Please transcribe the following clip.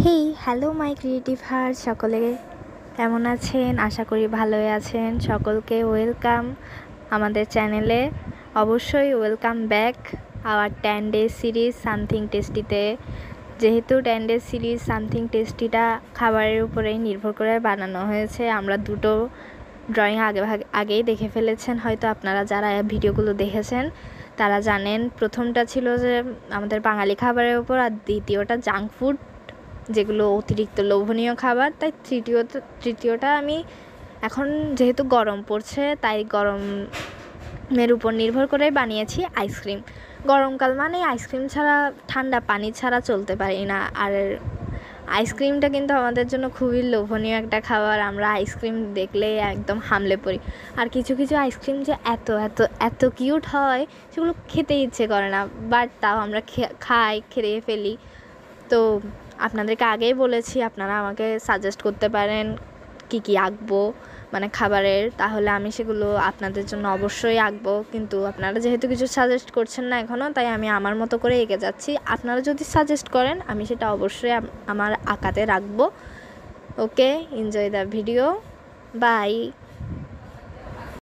Hey hello my creative heart, সকলে কেমন আছেন? আশা করি ভালোই আছেন। সকলকে ওয়েলকাম আমাদের চ্যানেলে। অবশ্যই welcome back our 10 days series something টেস্টিতে। যেহেতু 10 ডেজ সিরিজ সামথিং টেস্টিটা খাবারের উপরেই নির্ভর করে বানানো হয়েছে, আমরা দুটো ড্রয়িং আগেই দেখে ফেলেছেন হয়তো। আপনারা যারা ভিডিওগুলো দেখেছেন তারা জানেন, প্রথমটা ছিল যে আমাদের বাঙালি খাবারের উপর, আর দ্বিতীয়টা জাঙ্ক ফুড, যেগুলো অতিরিক্ত লোভনীয় খাবার। তাই তৃতীয়টা আমি এখন, যেহেতু গরম পড়ছে, তাই গরমের উপর নির্ভর করে বানিয়েছি আইসক্রিম। গরমকাল মানে আইসক্রিম ছাড়া, ঠান্ডা পানি ছাড়া চলতে পারি না। আর আইসক্রিমটা কিন্তু আমাদের জন্য খুবই লোভনীয় একটা খাবার। আমরা আইসক্রিম দেখলে একদম হামলে পড়ি। আর কিছু কিছু আইসক্রিম যে এত এত এত কিউট হয়, সেগুলো খেতে ইচ্ছে করে না, বাট তাও আমরা খেয়ে ফেলি। তো আপনাদেরকে আগেই বলেছি, আপনারা আমাকে সাজেস্ট করতে পারেন কি আঁকবো, মানে খাবারের, তাহলে আমি সেগুলো আপনাদের জন্য অবশ্যই আঁকবো। কিন্তু আপনারা যেহেতু কিছু সাজেস্ট করছেন না এখনও, তাই আমি আমার মতো করে এঁকে যাচ্ছি। আপনারা যদি সাজেস্ট করেন, আমি সেটা অবশ্যই আমার আঁকাতে রাখবো। ওকে, এনজয় দ্য ভিডিও, বাই।